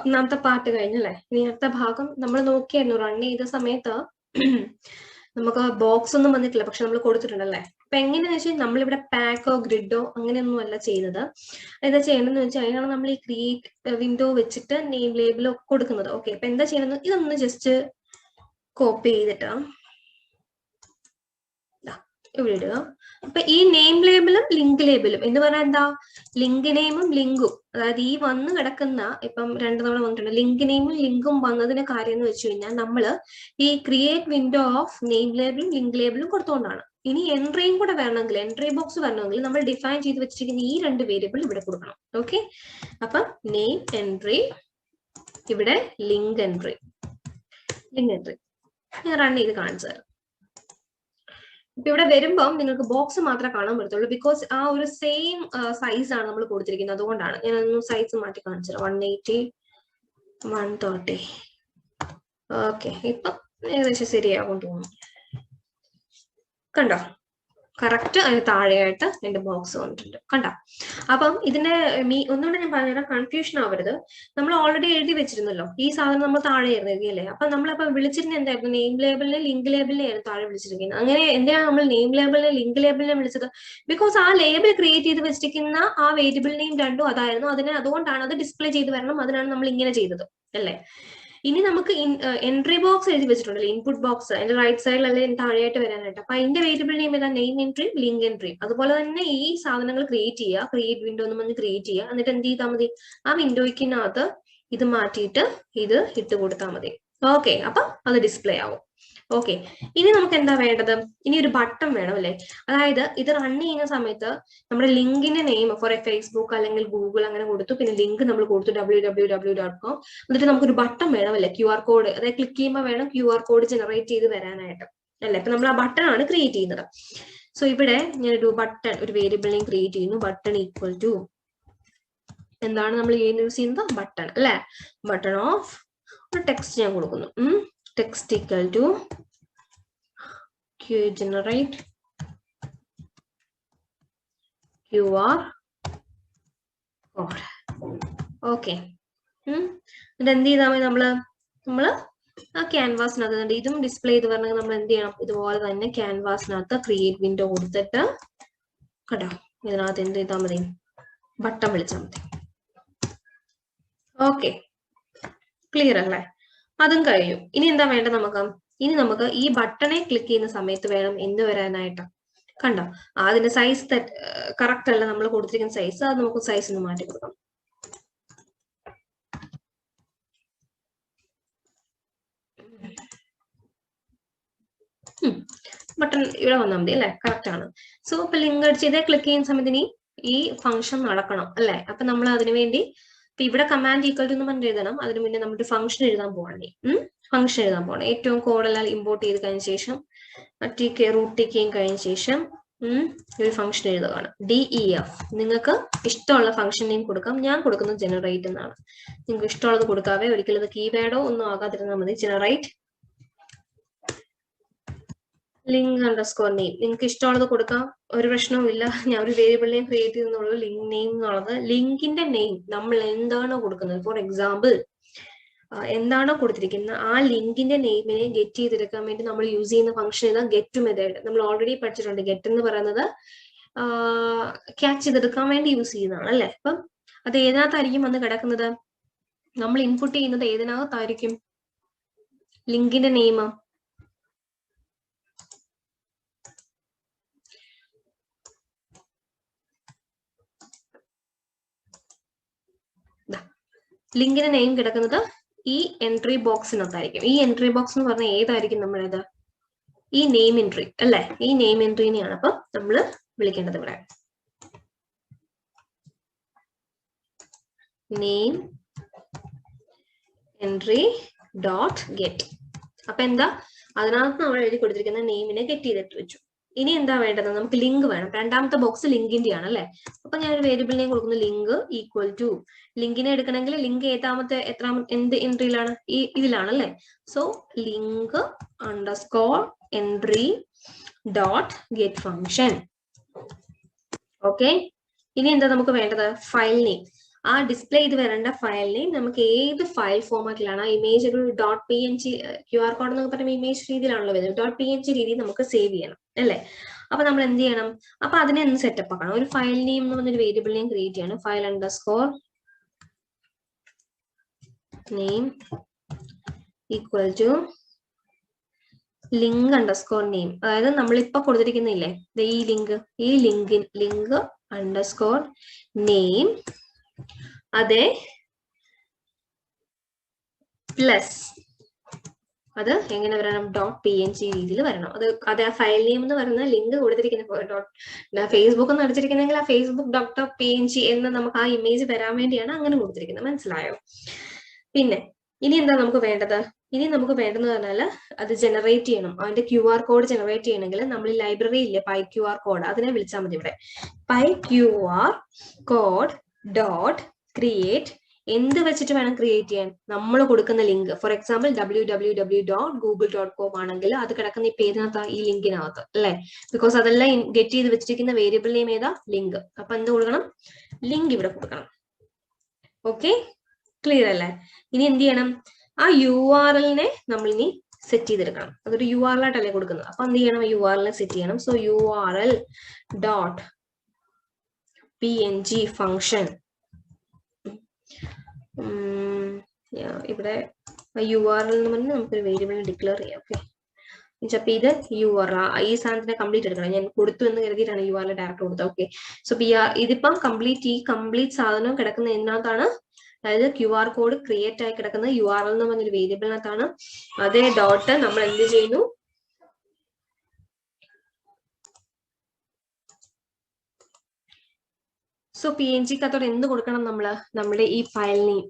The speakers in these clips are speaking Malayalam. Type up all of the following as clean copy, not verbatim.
ഒന്നാമത്തെ പാർട്ട് കഴിഞ്ഞല്ലേ? ഇനി അടുത്ത ഭാഗം നമ്മൾ നോക്കിയായിരുന്നു റൺ ചെയ്ത സമയത്ത് നമുക്ക് ബോക്സ് ഒന്നും വന്നിട്ടില്ല, പക്ഷെ നമ്മൾ കൊടുത്തിട്ടുണ്ടല്ലേ. അപ്പൊ എങ്ങനെയാന്ന് വെച്ചാൽ നമ്മളിവിടെ പാക്കോ ഗ്രിഡോ അങ്ങനെയൊന്നും അല്ല ചെയ്യുന്നത്. എന്താ ചെയ്യേണ്ടതെന്ന് വെച്ചാൽ അതിനാണ് നമ്മൾ ഈ ക്രിയേറ്റ് വിൻഡോ വെച്ചിട്ട് നെയിം ലേബിൾ കൊടുക്കുന്നത്. ഓക്കെ, അപ്പൊ എന്താ ചെയ്യണമെന്ന് ഇതൊന്ന് ജസ്റ്റ് കോപ്പി ചെയ്തിട്ട് ഇവിടെ ഇടുക. അപ്പൊ ഈ നെയിം ലേബിളും ലിങ്ക് ലേബിളും എന്ന് പറഞ്ഞാൽ എന്താ, ലിങ്ക് നെയിമും ലിങ്കും, അതായത് ഈ വന്ന് കിടക്കുന്ന ഇപ്പം 2 തവണ വന്നിട്ടുണ്ട് ലിങ്ക് നെയിമും ലിങ്കും വന്നതിന് കാര്യം എന്ന് വെച്ച് കഴിഞ്ഞാൽ നമ്മൾ ഈ ക്രിയേറ്റ് വിൻഡോ ഓഫ് നെയിം ലേബിളും ലിങ്ക് ലേബിളും കൊടുത്തുകൊണ്ടാണ്. ഇനി എൻട്രിയും കൂടെ വരണമെങ്കിൽ, എൻട്രി ബോക്സ് വരണമെങ്കിൽ നമ്മൾ ഡിഫൈൻ ചെയ്ത് വെച്ചിരിക്കുന്ന ഈ 2 വേരിയബിൾ ഇവിടെ കൊടുക്കണം. ഓക്കെ, അപ്പം നെയിം എൻട്രി, ഇവിടെ ലിങ്ക് എൻട്രി. ഞാൻ റൺ ചെയ്ത് കാണിച്ചു തരാം. ഇപ്പൊ ഇവിടെ വരുമ്പം നിങ്ങൾക്ക് ബോക്സ് മാത്രമേ കാണാൻ പറ്റത്തുള്ളൂ, ബിക്കോസ് ആ ഒരു സെയിം സൈസ് ആണ് നമ്മൾ കൊടുത്തിരിക്കുന്നത്. അതുകൊണ്ടാണ് ഞാനൊന്ന് സൈസ് മാറ്റി കാണിച്ചത്. 180 130. ഓക്കെ, ഇപ്പം ഏകദേശം ശരിയാകും തോന്നുന്നു. കണ്ടോ, കറക്റ്റ് അതിന് താഴെയായിട്ട് എന്റെ ബോക്സ് വന്നിട്ടുണ്ട്. കണ്ടോ? അപ്പം ഇതിന്റെ ഒന്നുകൂടെ ഞാൻ പറഞ്ഞുതരാം, കൺഫ്യൂഷൻ ആവരുത്. നമ്മൾ ഓൾറെഡി എഴുതി വെച്ചിരുന്നല്ലോ, ഈ സാധനം നമ്മൾ താഴെ എഴുതിയല്ലേ. അപ്പൊ നമ്മളപ്പോ വിളിച്ചിരുന്ന എന്തായിരുന്നു, നെയിം ലേബിളിനെ ലിങ്ക് ലേബിളിനെയായിരുന്നു താഴെ വിളിച്ചിരിക്കുന്നത്. അങ്ങനെ എന്തിനാണ് നമ്മൾ നെയിം ലേബിളിനെ ലിങ്ക് ലേബിളിനെ വിളിച്ചത്? ബിക്കോസ് ആ ലേബിൾ ക്രിയേറ്റ് ചെയ്ത് വെച്ചിരിക്കുന്ന ആ വേരിയബിൾ നെയിം രണ്ടും അതായിരുന്നു. അതുകൊണ്ടാണ് അത് ഡിസ്പ്ലേ ചെയ്ത് വരണം, അതിനാണ് നമ്മൾ ഇങ്ങനെ ചെയ്തത് അല്ലേ. ഇനി നമുക്ക് എൻട്രി ബോക്സ് എഴുതി വെച്ചിട്ടുണ്ടല്ലോ, ഇൻപുട്ട് ബോക്സ്, അതിന്റെ റൈറ്റ് സൈഡിൽ അല്ലെങ്കിൽ താഴെയായിട്ട് വരാനായിട്ട്. അപ്പൊ അതിന്റെ വേരിയബിൾ നെയിം ഏതാ, നെയിം എൻട്രി ലിങ്ക് എൻട്രി. അതുപോലെ തന്നെ ഈ സാധനങ്ങൾ ക്രിയേറ്റ് ചെയ്യുക, ക്രിയേറ്റ് വിൻഡോ എന്ന് പറഞ്ഞ് ക്രിയേറ്റ് ചെയ്യുക. എന്നിട്ട് എന്ത് ചെയ്താൽ മതി, ആ വിൻഡോയ്ക്കകത്ത് ഇത് മാറ്റിയിട്ട് ഇത് ഇട്ട് കൊടുത്താൽ മതി. ഓക്കെ, അപ്പൊ അത് ഡിസ്പ്ലേ ആവും. ഓക്കെ, ഇനി നമുക്ക് എന്താ വേണ്ടത്, ഇനി ഒരു ബട്ടൺ വേണം അല്ലെ. അതായത് ഇത് റൺ ചെയ്യുന്ന സമയത്ത് നമ്മുടെ ലിങ്കിന്റെ നെയിം ഫോർ ഫേസ്ബുക്ക് അല്ലെങ്കിൽ ഗൂഗിൾ അങ്ങനെ കൊടുത്തു, പിന്നെ ലിങ്ക് നമ്മൾ കൊടുത്തു www.com. എന്നിട്ട് നമുക്കൊരു ബട്ടൺ വേണം അല്ലെ, QR കോഡ്. അതായത് ക്ലിക്ക് ചെയ്യുമ്പോൾ വേണം QR കോഡ് ജനറേറ്റ് ചെയ്ത് വരാനായിട്ട് അല്ലെ. അപ്പൊ നമ്മൾ ആ ബട്ടൺ ആണ് ക്രിയേറ്റ് ചെയ്യുന്നത്. സോ ഇവിടെ ഞാനൊരു ബട്ടൺ, ഒരു വേരിയബിൾ നെയിം ക്രിയേറ്റ് ചെയ്യുന്നു. ബട്ടൺ ഈക്വൽ ടു എന്താണ് നമ്മൾ യൂസ് ചെയ്യുന്നത്, ബട്ടൺ അല്ലെ. ബട്ടൺ ഓഫ് ഒരു ടെക്സ്റ്റ് ഞാൻ കൊടുക്കുന്നു. Text equal to generate QR code. Okay, ഇത് എന്ത് ചെയ്താൽ മതി, നമ്മള് ആ ക്യാൻവാസിനകത്ത് ഇതും ഡിസ്പ്ലേ ചെയ്ത് വരണമെങ്കിൽ നമ്മൾ എന്ത് ചെയ്യണം, ഇതുപോലെ തന്നെ ക്യാൻവാസിനകത്ത് ക്രിയേറ്റ് വിൻഡോ കൊടുത്തിട്ട് കേട്ടോ, ഇതിനകത്ത് എന്ത് ചെയ്താൽ മതി, ബട്ടൺ വിളിച്ചാൽ മതി. ഓക്കെ, ക്ലിയർ അല്ലേ? അതും കഴിഞ്ഞു. ഇനി എന്താ വേണ്ടത് നമുക്ക്, ഇനി നമുക്ക് ഈ ബട്ടണെ ക്ലിക്ക് ചെയ്യുന്ന സമയത്ത് വേണം എന്ത് വരാനായിട്ട്, കണ്ടോ അതിന്റെ സൈസ് കറക്റ്റ് അല്ല നമ്മൾ കൊടുത്തിരിക്കുന്ന സൈസ്. അത് നമുക്ക് സൈസ് ഒന്ന് മാറ്റി കൊടുക്കാം. ബട്ടൺ ഇവിടെ വന്നാൽ മതി അല്ലെ, കറക്റ്റ് ആണ്. സോ ഇപ്പൊ ലിങ്ക് അടിച്ച് ഇതേ ക്ലിക്ക് ചെയ്യുന്ന സമയത്ത് ഈ ഫംഗ്ഷൻ നടക്കണം അല്ലെ. അപ്പൊ നമ്മൾ അതിനു വേണ്ടി ഇപ്പൊ ഇവിടെ കമാൻഡ് ഈക്വൽ ടു എന്ന് പറഞ്ഞ് എഴുതണം. അതിന് മുന്നേ നമ്മുടെ ഫംഗ്ഷൻ എഴുതാൻ പോകണേ. ഫംഗ്ഷൻ എഴുതാൻ പോകണം. ഏറ്റവും കോഡെല്ലാം ഇമ്പോർട്ട് ചെയ്ത് കഴിഞ്ഞ ശേഷം റൂട്ട് ടിക്കുകയും കഴിഞ്ഞ ശേഷം ഒരു ഫംഗ്ഷൻ എഴുതുകയാണ്. DEF. നിങ്ങൾക്ക് ഇഷ്ടമുള്ള ഫംഗ്ഷൻ നെയിം കൊടുക്കാം. ഞാൻ കൊടുക്കുന്നത് ജനറേറ്റ് എന്നാണ്. നിങ്ങൾക്ക് ഇഷ്ടമുള്ളത് കൊടുക്കാവേ, ഒരിക്കലും ഇത് കീവേഡോ ഒന്നും ആകാതിരുന്നാൽ മതി. Generate link underscore name. നിങ്ങൾക്ക് ഇഷ്ടമുള്ളത് കൊടുക്കാം, ഒരു പ്രശ്നവും ഇല്ല. ഞാൻ ഒരു വേരിയബിൾ നെയിം ക്രിയേറ്റ് ചെയ്തെന്നുള്ളൂ. ലിങ്ക് നെയിം എന്നുള്ളത് ലിങ്കിന്റെ നെയിം നമ്മൾ എന്താണോ കൊടുക്കുന്നത്, ഫോർ എക്സാമ്പിൾ എന്താണോ കൊടുത്തിരിക്കുന്നത് ആ ലിങ്കിന്റെ നെയിമിനെ ഗെറ്റ് ചെയ്തെടുക്കാൻ വേണ്ടി നമ്മൾ യൂസ് ചെയ്യുന്ന ഫംഗ്ഷൻ ഏതാ, ഗെറ്റ് മെത്തേഡ്. നമ്മൾ ഓൾറെഡി പഠിച്ചിട്ടുണ്ട്. ഗെറ്റ് എന്ന് പറയുന്നത് ക്യാച്ച് ചെയ്തെടുക്കാൻ വേണ്ടി യൂസ് ചെയ്യുന്നതാണ് അല്ലെ. അപ്പം അത് ഏതിനകത്തായിരിക്കും വന്ന് കിടക്കുന്നത്, നമ്മൾ ഇൻപുട്ട് ചെയ്യുന്നത് ഏതിനകത്തായിരിക്കും, ലിങ്കിന്റെ നെയിം. ലിങ്കിന്റെ നെയിം കിടക്കുന്നത് ഈ എൻട്രി ബോക്സിനകത്തായിരിക്കും. ഈ എൻട്രി ബോക്സ് എന്ന് പറഞ്ഞാൽ ഏതായിരിക്കും നമ്മളേത്, ഈ നെയിം എൻട്രി അല്ലെ. ഈ നെയിം എൻട്രീനെയാണ് അപ്പൊ നമ്മൾ വിളിക്കേണ്ടത് ഇവിടെ. Name entry dot get. അപ്പൊ എന്താ, അതിനകത്ത് നമ്മൾ എഴുതി കൊടുത്തിരിക്കുന്ന നെയിമിനെ ഗെറ്റ് ചെയ്തിട്ട് വെച്ചു. ഇനി എന്താ വേണ്ടത്, നമുക്ക് ലിങ്ക് വേണം. രണ്ടാമത്തെ ബോക്സ് ലിങ്കിന്റെ ആണ് അല്ലെ. അപ്പൊ ഞാൻ ഒരു വേരിയബിൾ നെയിം കൊടുക്കുന്നു, ലിങ്ക് ഈക്വൽ ടു. ലിങ്കിനെ എടുക്കണമെങ്കിൽ ലിങ്ക് എന്ത് എൻട്രിയിലാണ്, ഇതിലാണ് അല്ലെ. So link underscore entry dot get function. Okay, ഇനി എന്താ നമുക്ക് വേണ്ടത്, ഫയൽ നെയിം. ആ ഡിസ്പ്ലേ ചെയ്ത് വരേണ്ട ഫയലിനെ നമുക്ക് ഏത് ഫയൽ ഫോർമാറ്റിലാണ് ഇമേജ് ഒരു .png QR കോഡ് എന്നൊക്കെ പറയുമ്പോൾ ഇമേജ് രീതിയിലാണല്ലോ വരുന്നത്. .png രീതിയിൽ നമുക്ക് സേവ് ചെയ്യണം അല്ലേ? അപ്പൊ നമ്മൾ എന്ത് ചെയ്യണം? അപ്പൊ അതിനെ ഒന്ന് സെറ്റപ്പ് ആക്കണം. ഒരു ഫയൽ നെയിം എന്ന് പറഞ്ഞൊരു വേരിയബിൾ നെയിം ക്രിയേറ്റ് ചെയ്യണം. File underscore name equal to link underscore name. അതായത് നമ്മളിപ്പോ കൊടുത്തിരിക്കുന്നില്ലേ ഈ ലിങ്ക് അണ്ടർസ്കോർ നെയിം അതെ പ്ലസ് അത് എങ്ങനെ വരണം? .png രീതിയിൽ വരണം. അത് ആ ഫയൽ നെയിം എന്ന് പറയുന്ന ലിങ്ക് കൊടുത്തിരിക്കുന്ന ഫേസ്ബുക്ക് എന്ന് അടിച്ചിരിക്കുന്നെങ്കിൽ ആ ഫേസ്ബുക്ക് .png എന്ന് നമുക്ക് ആ ഇമേജ് വരാൻ വേണ്ടിയാണ് അങ്ങനെ കൊടുത്തിരിക്കുന്നത്. മനസ്സിലായോ? പിന്നെ ഇനി എന്താ നമുക്ക് വേണ്ടത്? ഇനി നമുക്ക് വേണ്ടതെന്ന് പറഞ്ഞാൽ അത് ജനറേറ്റ് ചെയ്യണം. അതിന്റെ QR കോഡ് ജനറേറ്റ് ചെയ്യണമെങ്കിൽ നമ്മൾ ലൈബ്രറി ഇല്ലേ PyQR കോഡ്, അതിനെ വിളിച്ചാൽ മതി. ഇവിടെ PyQR കോഡ് ഡോട്ട് ക്രിയേറ്റ് എന്ത് വെച്ചിട്ട് വേണം ക്രിയേറ്റ് ചെയ്യാൻ? നമ്മൾ കൊടുക്കുന്ന ലിങ്ക്. ഫോർ എക്സാമ്പിൾ www.google.com ആണെങ്കിൽ അത് കിടക്കുന്ന ഈ പേരിനകത്ത്, ഈ ലിങ്കിനകത്ത് അല്ലെ? ബിക്കോസ് അതെല്ലാം ഗെറ്റ് ചെയ്ത് വെച്ചിരിക്കുന്ന വേരിയബിൾ നെയിം ഏതാ? ലിങ്ക്. അപ്പൊ എന്ത് കൊടുക്കണം? ലിങ്ക് ഇവിടെ കൊടുക്കണം. ഓക്കെ, ക്ലിയർ അല്ലേ? ഇനി എന്ത് ചെയ്യണം? ആ URL-നെ നമ്മൾ ഇനി സെറ്റ് ചെയ്തെടുക്കണം. അതൊരു URL ആയിട്ടല്ലേ കൊടുക്കുന്നത്. അപ്പൊ എന്ത് ചെയ്യണം? URL-നെ സെറ്റ് ചെയ്യണം. So URL dot PNG function. ഇവിടെ URL എന്ന് പറഞ്ഞാൽ നമുക്കൊരു വേരിയബിളിനെ ഡിക്ലെയർ ചെയ്യാം. ഓക്കെ, അപ്പൊ ഇത് URL ഈ സാധനത്തിനെ കംപ്ലീറ്റ് എടുക്കണം. ഞാൻ കൊടുത്തു എന്ന് കരുതിയിട്ടാണ് URL ഡയറക്റ്റ് കൊടുത്തത്. ഓക്കെ, സോ ഇതിപ്പം കംപ്ലീറ്റ് സാധനം കിടക്കുന്ന ഇതിനകത്താണ്. അതായത് QR കോഡ് ക്രിയേറ്റ് ആയി കിടക്കുന്ന URL എന്ന് പറഞ്ഞൊരു വേരിയബിളിനകത്താണ്. അതേ ഡോട്ട് നമ്മൾ എന്ത് ചെയ്യുന്നു? സോ PNG-ക്കകത്തോട് എന്ത് കൊടുക്കണം? നമ്മുടെ ഈ ഫയൽ നെയിം,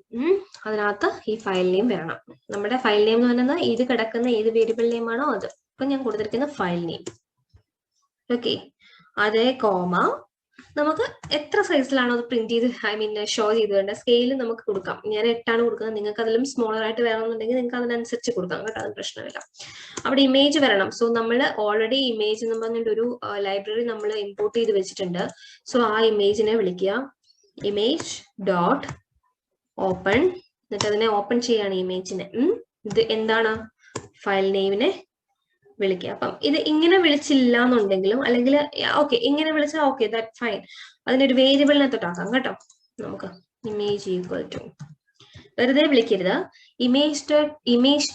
അതിനകത്ത് ഈ ഫയൽ നെയിം വരണം. നമ്മുടെ ഫയൽ നെയിം എന്ന് പറയുന്നത് ഇത് കിടക്കുന്ന ഏത് വേരിയബിൾ നെയിം ആണോ അത്. അപ്പൊ ഞാൻ കൊടുത്തിരിക്കുന്ന ഫയൽ നെയിം. ഓക്കെ, അതേ കോമ നമുക്ക് എത്ര സൈസിലാണോ അത് പ്രിന്റ് ചെയ്ത് ഷോ ചെയ്ത് വേണ്ട സ്കെയിൽ നമുക്ക് കൊടുക്കാം. ഞാൻ 8 ആണ് കൊടുക്കുന്നത്. നിങ്ങൾക്ക് അതിലും സ്മോളർ ആയിട്ട് വേണമെന്നുണ്ടെങ്കിൽ നിങ്ങൾക്ക് അതിനനുസരിച്ച് കൊടുക്കാം കേട്ടോ, അത് പ്രശ്നമില്ല. അവിടെ ഇമേജ് വരണം. സോ നമ്മൾ ഓൾറെഡി ഇമേജ് എന്ന് പറഞ്ഞിട്ടൊരു ലൈബ്രറി നമ്മൾ ഇമ്പോർട്ട് ചെയ്ത് വെച്ചിട്ടുണ്ട്. സോ ആ ഇമേജിനെ വിളിക്കുക ഇമേജ് ഡോട്ട് ഓപ്പൺ. എന്നിട്ട് അതിനെ ഓപ്പൺ ചെയ്യാണ് ഇമേജിനെ. ഇത് എന്താണ്? ഫയൽ നെയിമിനെ വിളിക്കുക. അപ്പം ഇത് ഇങ്ങനെ വിളിച്ചില്ല എന്നുണ്ടെങ്കിലും, അല്ലെങ്കിൽ ഓക്കെ ഇങ്ങനെ വിളിച്ചാൽ ഓക്കെ, ദാറ്റ് ഫൈൻ. അതിനൊരു വേരിയബിളിനകത്തോട്ടാക്കാം കേട്ടോ. നമുക്ക് ഇമേജ് ഈക്വൽ ടു, വെറുതെ വിളിക്കരുത്. ഇമേജ്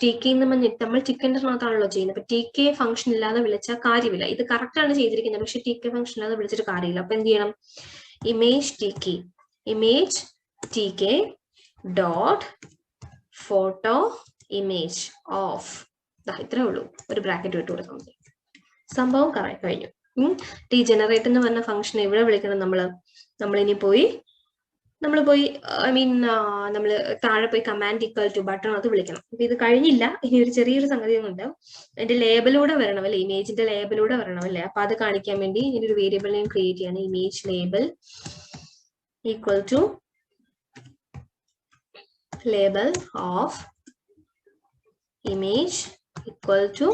TK എന്ന് പറഞ്ഞിട്ട് നമ്മൾ ടിക്കറ്റിനകത്താണല്ലോ ചെയ്യുന്നത്. അപ്പൊ TK ഫംഗ്ഷൻ ഇല്ലാതെ വിളിച്ചാൽ കാര്യമില്ല. ഇത് കറക്റ്റ് ആണ് ചെയ്തിരിക്കുന്നത്, പക്ഷെ TK ഫംഗ്ഷൻ ഇല്ലാതെ വിളിച്ചിട്ട് കാര്യമില്ല. അപ്പൊ എന്ത് ചെയ്യണം? Image TK dot photo image of. ഇത്രേ ഉള്ളൂ. ഒരു ബ്രാക്കറ്റ് വിട്ട് കൊടുക്കാം. സംഭവം കഴിഞ്ഞു. ജനറേറ്റ് എന്ന് പറഞ്ഞ ഫംഗ്ഷൻ എവിടെ വിളിക്കണം? നമ്മളിനി പോയി നമ്മൾ താഴെ പോയി കമാൻഡ് ഈക്വൽ ടു ബട്ടൺ അത് വിളിക്കണം. അപ്പൊ ഇത് കഴിഞ്ഞില്ല, ഇനി ഒരു ചെറിയൊരു സംഗതി ഉണ്ട്. അതിന്റെ ലേബലൂടെ വരണം അല്ലേ? ഇമേജിന്റെ ലേബലൂടെ വരണം അല്ലേ? അപ്പൊ അത് കാണിക്കാൻ വേണ്ടി ഇനി ഒരു വേരിയബിൾ നെയിം ക്രിയേറ്റ് ചെയ്യണം. Image label equal to label of image equal to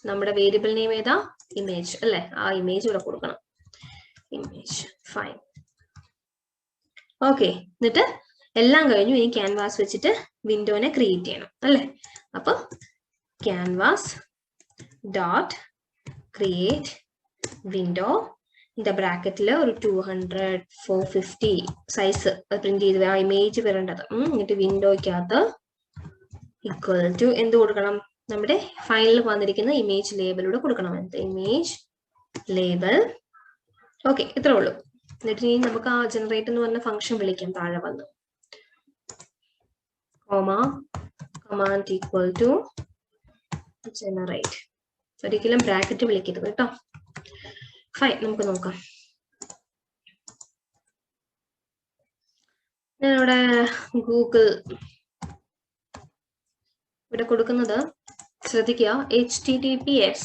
നമ്മുടെ വേരിയബിൾ നെയിം ഏതാ? ഇമേജ് അല്ലെ? ആ ഇമേജ് ഇവിടെ കൊടുക്കണം. Image fine. ഓക്കെ, എന്നിട്ട് എല്ലാം കഴിഞ്ഞു. ഇനി ക്യാൻവാസ് വെച്ചിട്ട് വിൻഡോനെ ക്രിയേറ്റ് ചെയ്യണം അല്ലെ? അപ്പൊ ക്യാൻവാസ് ഡോട്ട് ക്രിയേറ്റ് വിൻഡോ இந்த ബ്രാക്കറ്റിൽ ഒരു 200/450 സൈസ് പ്രിന്റ് ചെയ്ത് ആ ഇമേജ് വരേണ്ടത്. എന്നിട്ട് വിൻഡോയ്ക്കകത്ത് ഈക്വൽ ടു എന്ത് കൊടുക്കണം? നമ്മുടെ ഫയലിൽ വന്നിരിക്കുന്ന ഇമേജ് ലേബലൂടെ കൊടുക്കണം. Image label. ഓക്കെ, ഇത്രേ ഉള്ളൂ. എന്നിട്ട് ഇനി നമുക്ക് ആ ജനറേറ്റ് എന്ന് പറഞ്ഞ ഫംഗ്ഷൻ വിളിക്കാം. താഴെ വന്ന് കമാൻഡ് ഈക്വൽ ടു ജനറേറ്റ്. ഒരിക്കലും ബ്രാക്കറ്റ് വിളിക്കരുത് കേട്ടോ. ഫൈൻ, നമുക്ക് നോക്കാം. ഞാനിവിടെ ഗൂഗിൾ ഇവിടെ കൊടുക്കുന്നത് ശ്രദ്ധിക്കുക. HTTPS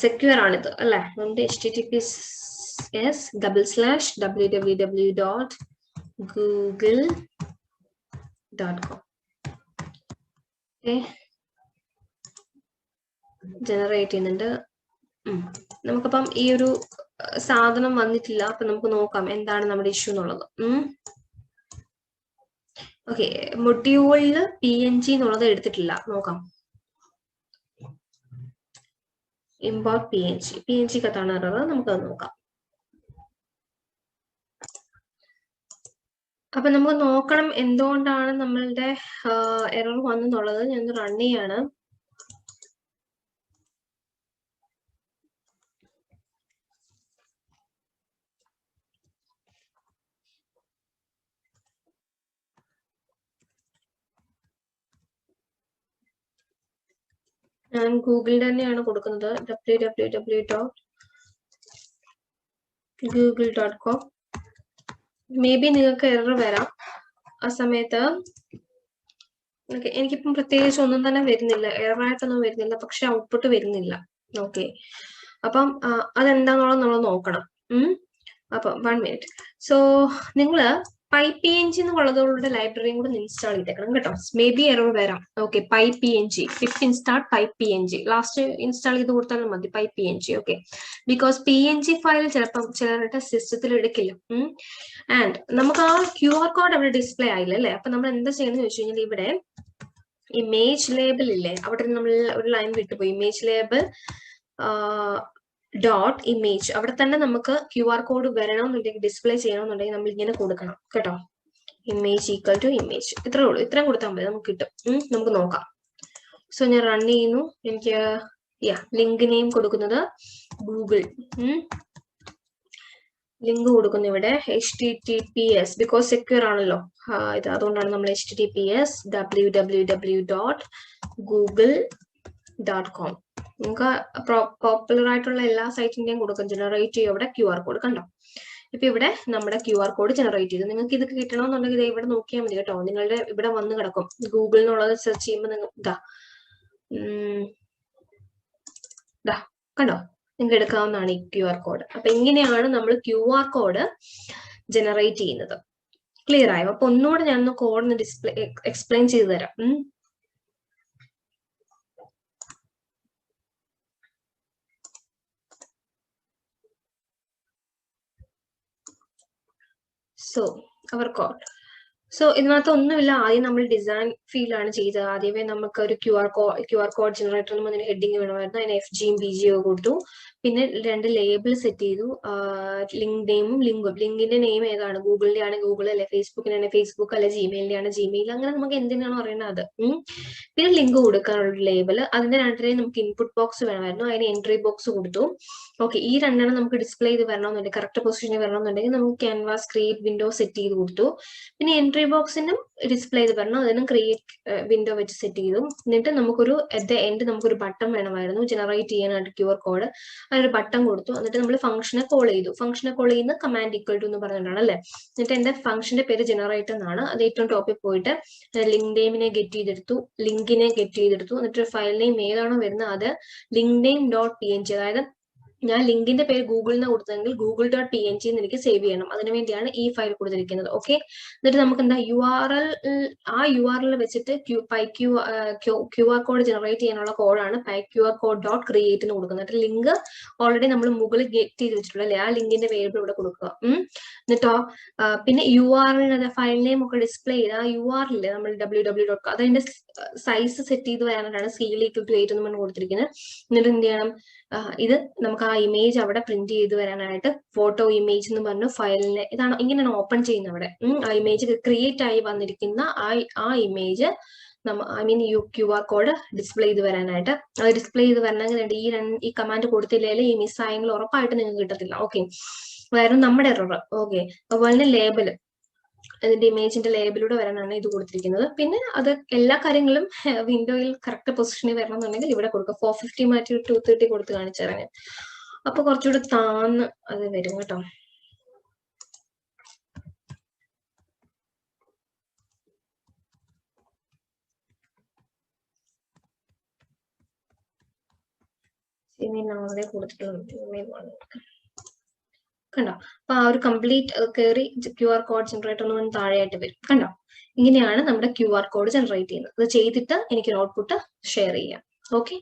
സെക്യൂർ ആണിത് അല്ലെ? അതുകൊണ്ട് https://www.google.com ജനറേറ്റ് ചെയ്യുന്നുണ്ട്. നമുക്കപ്പം ഈ ഒരു സാധനം വന്നിട്ടില്ല. അപ്പൊ നമുക്ക് നോക്കാം എന്താണ് നമ്മുടെ ഇഷ്യൂ എന്നുള്ളത്. ഓക്കെ, മൊഡ്യൂളില് PNG എന്നുള്ളത് എടുത്തിട്ടില്ല, നോക്കാം. ഇമ്പോർട്ട് PNG കത്താണ് അറിയുന്നത്, നമുക്കത് നോക്കാം. അപ്പൊ നമുക്ക് നോക്കണം എന്തുകൊണ്ടാണ് നമ്മളുടെ എറർ വന്നെന്നുള്ളത്. ഞാൻ റൺ ചെയ്യാണ്. ഞാൻ ഗൂഗിളിൽ തന്നെയാണ് കൊടുക്കുന്നത്, www.google.com. മേ ബി നിങ്ങൾക്ക് എറർ വരാം ആ സമയത്ത്. എനിക്കിപ്പം പ്രത്യേകിച്ച് ഒന്നും തന്നെ വരുന്നില്ല, എററായിട്ടൊന്നും വരുന്നില്ല, പക്ഷെ ഔട്ട്പുട്ട് വരുന്നില്ല. ഓക്കെ, അപ്പം അതെന്താന്നുള്ളത് നമ്മൾ നോക്കണം. അപ്പം 1 മിനിറ്റ്. സോ നിങ്ങള് PyPNG എന്നുള്ളതോടെ ലൈബ്രറിയും കൂടെ ഇൻസ്റ്റാൾ ചെയ്തേക്കണം കേട്ടോ. മേ ബി എറർ വരാം. Okay, PyPNG pip install PyPNG last install ചെയ്ത് കൊടുത്താലും മതി. PyPNG. Okay, because PNG file ചിലപ്പം ചിലരുടെ സിസ്റ്റത്തിൽ എടുക്കില്ല. ആൻഡ് നമുക്ക് ആ QR കോഡ് അവിടെ ഡിസ്പ്ലേ ആയില്ല അല്ലേ. അപ്പൊ നമ്മൾ എന്താ ചെയ്യുന്നത് വെച്ച് കഴിഞ്ഞാൽ ഇവിടെ ഇമേജ് ലേബിൾ ഇല്ലേ, അവിടെ നമ്മൾ ഒരു ലൈൻ വിട്ടുപോയി. ഇമേജ് ലേബിൾ ഡോട്ട് ഇമേജ്, അവിടെ തന്നെ നമുക്ക് QR കോഡ് വരണമെന്നുണ്ടെങ്കിൽ ഡിസ്പ്ലേ ചെയ്യണമെന്നുണ്ടെങ്കിൽ നമ്മൾ ഇങ്ങനെ കൊടുക്കണം കേട്ടോ. ഇമേജ് ഈക്വൽ ടു ഇമേജ്, ഇത്രേ ഉള്ളൂ. ഇത്രയും കൊടുത്താൽ മതി, നമുക്ക് കിട്ടും. നമുക്ക് നോക്കാം. സോ ഞാൻ റൺ ചെയ്യുന്നു. എനിക്ക് ലിങ്ക് നെയിം കൊടുക്കുന്നത് ഗൂഗിൾ, ലിങ്ക് കൊടുക്കുന്നു ഇവിടെ HTTPS, ബിക്കോസ് സെക്യൂർ ആണല്ലോ ഇത്, അതുകൊണ്ടാണ് നമ്മൾ HTTPS www.google.com. നമുക്ക് പോപ്പുലർ ആയിട്ടുള്ള എല്ലാ സൈറ്റിന്റെയും കൊടുക്കും. ജനറേറ്റ് ചെയ്യും ഇവിടെ QR കോഡ്, കണ്ടോ. ഇപ്പൊ ഇവിടെ നമ്മുടെ QR കോഡ് ജനറേറ്റ് ചെയ്തു. നിങ്ങൾക്ക് ഇത് കിട്ടണമെന്നുണ്ടെങ്കിൽ ഇവിടെ നോക്കിയാൽ മതി കേട്ടോ. നിങ്ങളുടെ ഇവിടെ വന്ന് കിടക്കും. ഗൂഗിൾ എന്നുള്ളത് സെർച്ച് ചെയ്യുമ്പോൾ നിങ്ങൾ കണ്ടോ, നിങ്ങൾക്ക് എടുക്കാവുന്നതാണ് ഈ QR കോഡ്. അപ്പൊ ഇങ്ങനെയാണ് നമ്മൾ QR കോഡ് ജനറേറ്റ് ചെയ്യുന്നത്. ക്ലിയർ ആയോ? അപ്പൊ ഒന്നുകൂടെ ഞാൻ കോഡ് ഡിസ്പ്ലേ എക്സ്പ്ലെയിൻ ചെയ്തു തരാം. So our code. സോ ഇതിനകത്ത് ഒന്നുമില്ല. ആദ്യം നമ്മൾ ഡിസൈൻ ഫീൽഡാണ് ചെയ്തത്. ആദ്യമേ നമുക്ക് ഒരു QR കോഡ് ജനറേറ്റർ എന്നതിന് ഹെഡിങ് വേണമായിരുന്നു. അതിന് FGയും BGയും കൊടുത്തു. പിന്നെ 2 ലേബിൾ സെറ്റ് ചെയ്തു. ലിങ്ക് നെയിമും ലിങ്കും. ലിങ്കിന്റെ നെയിം ഏതാണ്? ഗൂഗിളിന്റെ ആണ് ഗൂഗിൾ, അല്ലെ ഫേസ്ബുക്കിനാണ് ഫേസ്ബുക്ക്, അല്ലെ ജിമെയിലിന്റെ ആണ് ജിമെയിൽ, അങ്ങനെ നമുക്ക് എന്തിനാണോ അറിയുന്നത് അത്. പിന്നെ ലിങ്ക് കൊടുക്കാനുള്ള ലേബിൾ. അതിന്റെ 2 നമുക്ക് ഇൻപുട്ട് ബോക്സ് വേണമായിരുന്നു. അതിന് എൻട്രി ബോക്സ് കൊടുത്തു. ഓക്കെ, ഈ 2 നമുക്ക് ഡിസ്പ്ലേ ചെയ്ത് വരണമെന്നുണ്ടെങ്കിൽ, കറക്റ്റ് പൊസിഷനിൽ വരണമെന്നുണ്ടെങ്കിൽ നമുക്ക് ക്യാൻവാസ് ക്രിയേറ്റ് വിൻഡോ സെറ്റ് ചെയ്ത് കൊടുത്തു. പിന്നെ എൻട്രി ബോക്സിനും ഡിസ്പ്ലേ ചെയ്ത് വരണം. അതിനും ക്രിയേറ്റ് വിൻഡോ വെച്ച് സെറ്റ് ചെയ്തു. എന്നിട്ട് നമുക്കൊരു അറ്റ് ദ എൻഡ് നമുക്കൊരു ബട്ടൺ വേണമായിരുന്നു ജനറേറ്റ് ചെയ്യാനായിട്ട് QR കോഡ്. അതിനൊരു ബട്ടൺ കൊടുത്തു. എന്നിട്ട് നമ്മൾ ഫംഗ്ഷനെ കോൾ ചെയ്തു. ഫംഗ്ഷനെ കോൾ ചെയ്യുന്ന കമാൻഡ് ഈക്വൽ ടു എന്ന് പറഞ്ഞിട്ടാണ് അല്ലെ. എന്നിട്ട് എന്റെ ഫംഗ്ഷന്റെ പേര് ജനറേറ്റ് എന്നാണ്. അത് ഏറ്റവും ടോപ്പിൽ പോയിട്ട് ലിങ്ക് നെയിമിനെ ഗെറ്റ് ചെയ്തെടുത്തു, ലിങ്കിനെ ഗെറ്റ് ചെയ്തെടുത്തു. എന്നിട്ട് ഫയൽ നെയിം ഏതാണോ വരുന്നത് അത് ലിങ്ക് നെയിം .png, അതായത് ഞാൻ ലിങ്കിന്റെ പേര് ഗൂഗിളിൽ നിന്ന് കൊടുത്തെങ്കിൽ google.png എന്ന് എനിക്ക് സേവ് ചെയ്യണം. അതിനുവേണ്ടിയാണ് ഈ ഫയൽ കൊടുത്തിരിക്കുന്നത്. ഓക്കെ, എന്നിട്ട് നമുക്ക് എന്താ ആ URL വെച്ചിട്ട് QR കോഡ് ജനറേറ്റ് ചെയ്യാനുള്ള കോഡാണ് pyqrcode.create എന്ന് കൊടുക്കുന്നത്. ലിങ്ക് ഓൾറെഡി നമ്മൾ മുകളിൽ ഗെറ്റ് ചെയ്ത് വെച്ചിട്ടുള്ള അല്ലെ, ആ ലിങ്കിന്റെ വേരിയബിൾ ഇവിടെ കൊടുക്കുക. എന്നിട്ടോ പിന്നെ URL ഫയൽ നെയിം ഒക്കെ ഡിസ്പ്ലേ ചെയ്ത് ആ URL നമ്മൾ www.com അതിന്റെ സൈസ് സെറ്റ് ചെയ്ത് വരാനായിട്ടാണ് scale equal to 8 എന്ന് പറഞ്ഞ് കൊടുത്തിരിക്കുന്നത്. എന്നിട്ട് എന്ത് ചെയ്യണം, ഇത് നമുക്ക് ആ ഇമേജ് അവിടെ പ്രിന്റ് ചെയ്ത് വരാനായിട്ട് ഫോട്ടോ ഇമേജ് എന്ന് പറഞ്ഞു ഫയലിനെ ഇതാണ് ഇങ്ങനെയാണ് ഓപ്പൺ ചെയ്യുന്നത്. അവിടെ ആ ഇമേജ് ക്രിയേറ്റ് ആയി വന്നിരിക്കുന്ന ആ ഇമേജ് QR കോഡ് ഡിസ്പ്ലേ ചെയ്ത് വരാനായിട്ട്, അത് ഡിസ്പ്ലേ ചെയ്ത് വരണമെങ്കിൽ ഈ കമാൻഡ് കൊടുത്തില്ലെങ്കിൽ ഈ മിസ്സായെങ്കിൽ ഉറപ്പായിട്ട് നിങ്ങൾക്ക് കിട്ടത്തില്ല. ഓക്കെ, അതായിരുന്നു നമ്മുടെ എറർ. ഓക്കെ, അതുപോലെ തന്നെ ലേബൽ, അതിന്റെ ഇമേജിന്റെ ലേബിലൂടെ വരാനാണ് ഇത് കൊടുത്തിരിക്കുന്നത്. പിന്നെ അത് എല്ലാ കാര്യങ്ങളും വിൻഡോയിൽ കറക്റ്റ് പൊസിഷനിൽ വരണം എന്നുണ്ടെങ്കിൽ ഇവിടെ കൊടുക്കുക. 450 മാറ്റി 230 കൊടുത്ത് കാണിച്ചു തരാൻ. അപ്പൊ കുറച്ചുകൂടെ താന്ന് അത് വരും കേട്ടോ. കണ്ടോ, അപ്പൊ ആ ഒരു കംപ്ലീറ്റ് കയറി QR കോഡ് ജനറേറ്റർ എന്ന് പറഞ്ഞ് താഴെയായിട്ട് വരും. കണ്ടോ, ഇങ്ങനെയാണ് നമ്മുടെ QR കോഡ് ജനറേറ്റ് ചെയ്യുന്നത്. അത് ചെയ്തിട്ട് എനിക്ക് ഔട്ട്പുട്ട് ഷെയർ ചെയ്യാം. ഓക്കെ.